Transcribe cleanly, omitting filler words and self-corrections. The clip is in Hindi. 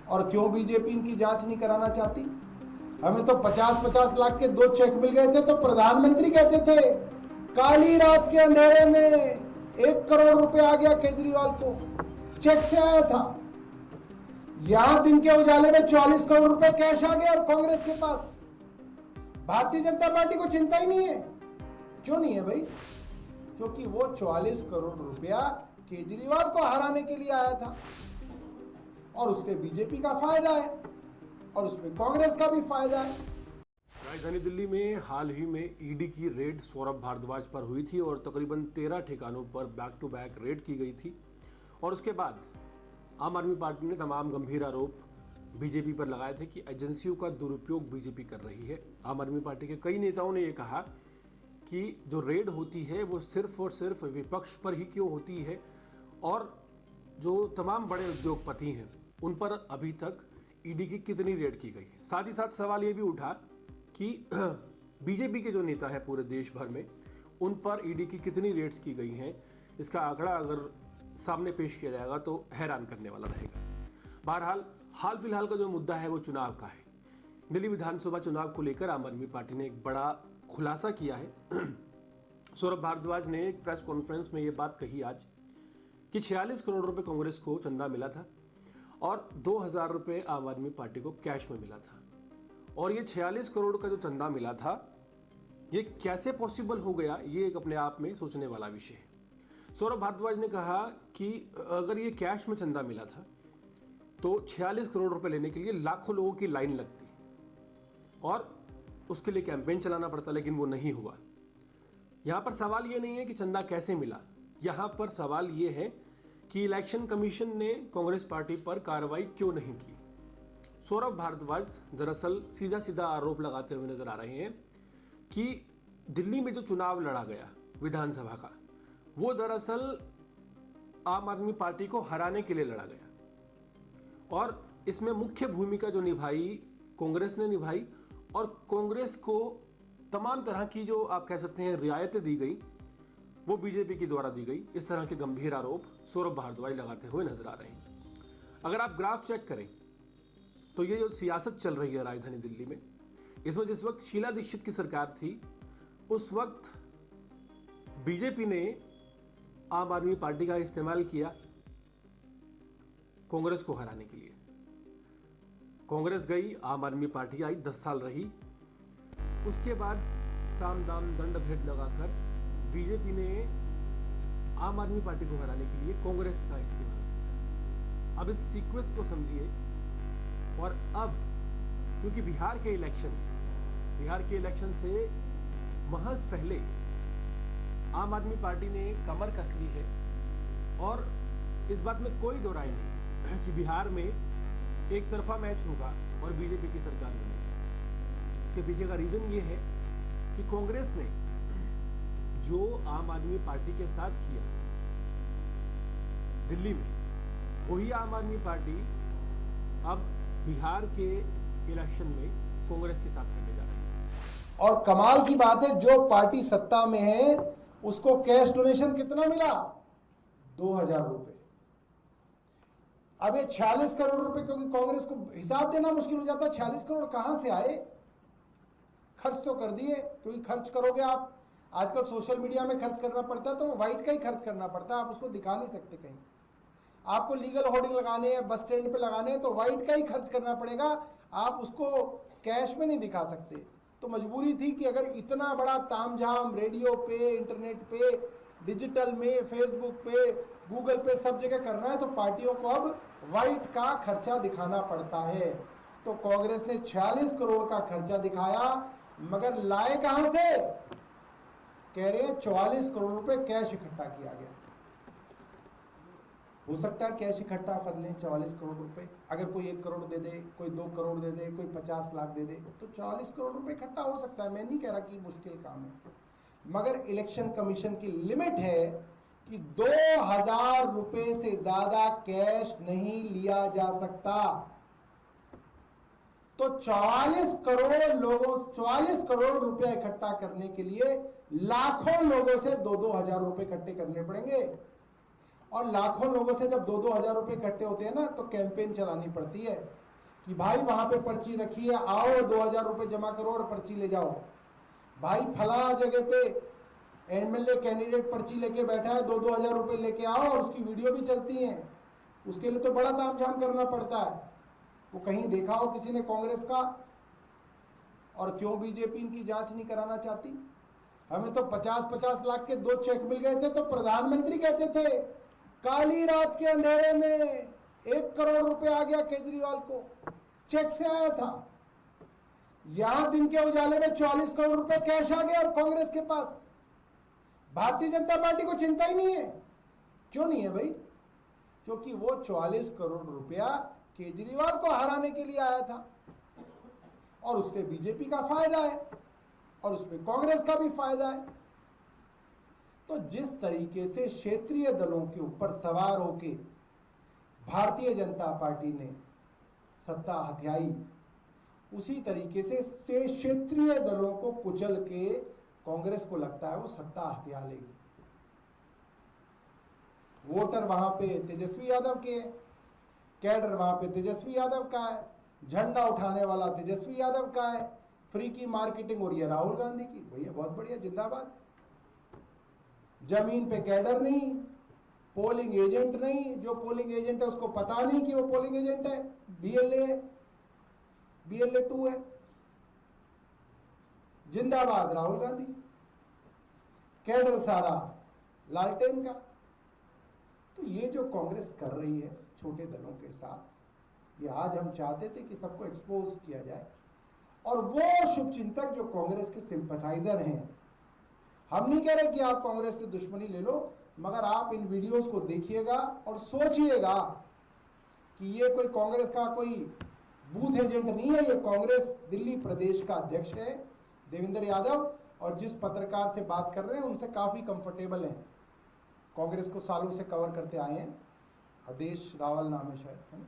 और क्यों बीजेपी इनकी जांच नहीं कराना चाहती? हमें तो 50-50 लाख के 2 चेक मिल गए थे, तो प्रधानमंत्री कहते थे काली रात के अंधेरे में 1 करोड़ रुपए आ गया केजरीवाल को, चेक से आया था। यहां दिन के उजाले में 44 करोड़ रुपए कैश आ गया कांग्रेस के पास। भारतीय जनता पार्टी को चिंता ही नहीं है। क्यों नहीं है भाई? क्योंकि वो 44 करोड़ रुपया केजरीवाल को हराने के लिए आया था, और उससे बीजेपी का फायदा है और उसमें कांग्रेस का भी फायदा है। राजधानी दिल्ली में हाल ही में ईडी की रेड सौरभ भारद्वाज पर हुई थी और तकरीबन 13 ठिकानों पर बैक टू बैक रेड की गई थी। और उसके बाद आम आदमी पार्टी ने तमाम गंभीर आरोप बीजेपी पर लगाए थे कि एजेंसियों का दुरुपयोग बीजेपी कर रही है। आम आदमी पार्टी के कई नेताओं ने यह कहा कि जो रेड होती है वो सिर्फ और सिर्फ विपक्ष पर ही क्यों होती है, और जो तमाम बड़े उद्योगपति हैं उन पर अभी तक ईडी की कितनी रेड की गई है। साथ ही साथ सवाल ये भी उठा कि बीजेपी के जो नेता है पूरे देश भर में, उन पर ईडी की कितनी रेड्स की गई हैं। इसका आंकड़ा अगर सामने पेश किया जाएगा तो हैरान करने वाला रहेगा। बहरहाल हाल फिलहाल का जो मुद्दा है वो चुनाव का है। दिल्ली विधानसभा चुनाव को लेकर आम आदमी पार्टी ने एक बड़ा खुलासा किया है। सौरभ भारद्वाज ने एक प्रेस कॉन्फ्रेंस में ये बात कही आज कि 46 करोड़ रुपए कांग्रेस को चंदा मिला था और 2000 रुपए आम आदमी पार्टी को कैश में मिला था। और ये 46 करोड़ का जो चंदा मिला था, ये कैसे पॉसिबल हो गया, ये एक अपने आप में सोचने वाला विषय है। सौरभ भारद्वाज ने कहा कि अगर ये कैश में चंदा मिला था तो 46 करोड़ रुपए लेने के लिए लाखों लोगों की लाइन लगती और उसके लिए कैंपेन चलाना पड़ता, लेकिन वो नहीं हुआ। यहां पर सवाल ये नहीं है कि चंदा कैसे मिला, यहां पर सवाल ये है कि इलेक्शन कमीशन ने कांग्रेस पार्टी पर कार्रवाई क्यों नहीं की। सौरभ भारद्वाज दरअसल सीधा सीधा आरोप लगाते हुए नजर आ रहे हैं कि दिल्ली में जो चुनाव लड़ा गया विधानसभा का, वो दरअसल आम आदमी पार्टी को हराने के लिए लड़ा गया, और इसमें मुख्य भूमिका जो निभाई कांग्रेस ने निभाई, और कांग्रेस को तमाम तरह की जो आप कह सकते हैं रियायतें दी गई वो बीजेपी के द्वारा दी गई। इस तरह के गंभीर आरोप सौरभ भारद्वाज लगाते हुए नजर आ रहे हैं। अगर आप ग्राफ चेक करें तो ये जो सियासत चल रही है राजधानी दिल्ली में, इसमें जिस वक्त शीला दीक्षित की सरकार थी उस वक्त बीजेपी ने आम आदमी पार्टी का इस्तेमाल किया कांग्रेस को हराने के लिए। कांग्रेस गई, आम आदमी पार्टी आई, 10 साल रही। उसके बाद साम दाम दंड भेद लगाकर बीजेपी ने आम आदमी पार्टी को हराने के लिए कांग्रेस का इस्तेमाल किया। अब इस सीक्वेंस को समझिए। और अब क्योंकि बिहार के इलेक्शन से महज पहले आम आदमी पार्टी ने कमर कस ली है, और इस बात में कोई दो राय नहीं कि बिहार में एक तरफा मैच होगा और बीजेपी की सरकार बनेगी। इसके पीछे का रीजन ये है कि कांग्रेस ने जो आम आदमी पार्टी के साथ किया दिल्ली में, वही आम आदमी पार्टी अब बिहार के इलेक्शन में कांग्रेस के साथ करने जा रही है। और कमाल की बात है, जो पार्टी सत्ता में है उसको कैश डोनेशन कितना मिला? 2000 रुपए। अब ये 46 करोड़ रुपए, क्योंकि कांग्रेस को हिसाब देना मुश्किल हो जाता है 46 करोड़ कहां से आए। खर्च तो कर दिए, क्योंकि खर्च करोगे आप, आजकल सोशल मीडिया में खर्च करना पड़ता है तो व्हाइट का ही खर्च करना पड़ता है, आप उसको दिखा नहीं सकते कहीं। आपको लीगल होर्डिंग लगाने हैं, बस स्टैंड पे लगाने हैं, तो व्हाइट का ही खर्च करना पड़ेगा, आप उसको कैश में नहीं दिखा सकते। तो मजबूरी थी कि अगर इतना बड़ा तामझाम रेडियो पे, इंटरनेट पे, डिजिटल में, फेसबुक पे, गूगल पे, सब जगह करना है तो पार्टियों को अब व्हाइट का खर्चा दिखाना पड़ता है। तो कांग्रेस ने 46 करोड़ का खर्चा दिखाया, मगर लाए कहां से? कह रहे हैं 44 करोड़ रुपए कैश इकट्ठा किया गया। हो सकता है कैश इकट्ठा कर लें 44 करोड़ रुपए, अगर कोई 1 करोड़ दे दे, कोई 2 करोड़ दे दे, कोई 50 लाख दे दे, तो 44 करोड़ रुपए इकट्ठा हो सकता है। मैं नहीं कह रहा कि मुश्किल काम है, मगर इलेक्शन कमीशन की लिमिट है कि 2000 रुपए से ज्यादा कैश नहीं लिया जा सकता। तो 44 करोड़ रुपए इकट्ठा करने के लिए लाखों लोगों से 2-2 हजार रुपए इकट्ठे करने पड़ेंगे। और लाखों लोगों से जब 2-2 हजार रुपए इकट्ठे होते हैं ना, तो कैंपेन चलानी पड़ती है कि भाई वहां पे पर्ची रखी है, आओ 2,000 रुपए जमा करो और पर्ची ले जाओ। भाई फला जगह पे एमएलए कैंडिडेट पर्ची लेके बैठा है, 2-2 हजार रुपए लेके आओ, और उसकी वीडियो भी चलती है। उसके लिए तो बड़ा तामझाम करना पड़ता है। वो कहीं देखा हो किसी ने कांग्रेस का? और क्यों बीजेपी इनकी जांच नहीं कराना चाहती? हमें तो 50-50 लाख के 2 चेक मिल गए थे, तो प्रधानमंत्री कहते थे काली रात के अंधेरे में 1 करोड़ रुपए आ गया केजरीवाल को, चेक से आया था। यहां दिन के उजाले में 44 करोड़ रुपए कैश आ गया अब कांग्रेस के पास। भारतीय जनता पार्टी को चिंता ही नहीं है। क्यों नहीं है भाई? क्योंकि वो 44 करोड़ रुपया केजरीवाल को हराने के लिए आया था, और उससे बीजेपी का फायदा है और उसमें कांग्रेस का भी फायदा है। तो जिस तरीके से क्षेत्रीय दलों के ऊपर सवार होके भारतीय जनता पार्टी ने सत्ता हथियाई, उसी तरीके से क्षेत्रीय दलों को कुचल के कांग्रेस को लगता है वो सत्ता हथिया लेगी। वोटर वहां पे तेजस्वी यादव के हैं, कैडर वहां पे तेजस्वी यादव का है, झंडा उठाने वाला तेजस्वी यादव का है, फ्री की मार्केटिंग हो रही है राहुल गांधी की। भैया बहुत बढ़िया, जिंदाबाद। जमीन पे कैडर नहीं, पोलिंग एजेंट नहीं, जो पोलिंग एजेंट है उसको पता नहीं कि वो पोलिंग एजेंट है, बीएलए है, BLA 2 है। जिंदाबाद राहुल गांधी। कैडर सारा लालटेन का। तो ये जो कांग्रेस कर रही है छोटे दलों के साथ, ये आज हम चाहते थे कि सबको एक्सपोज किया जाए। और वो शुभचिंतक जो कांग्रेस के सिंपैथाइजर हैं, हम नहीं कह रहे कि आप कांग्रेस से दुश्मनी ले लो, मगर आप इन वीडियोस को देखिएगा और सोचिएगा कि ये कोई कांग्रेस का कोई बूथ एजेंट नहीं है। ये कांग्रेस दिल्ली प्रदेश का अध्यक्ष है देवेंद्र यादव, और जिस पत्रकार से बात कर रहे हैं उनसे काफ़ी कंफर्टेबल हैं। कांग्रेस को सालों से कवर करते आए हैं। आदेश रावल नाम है शायद, है ना?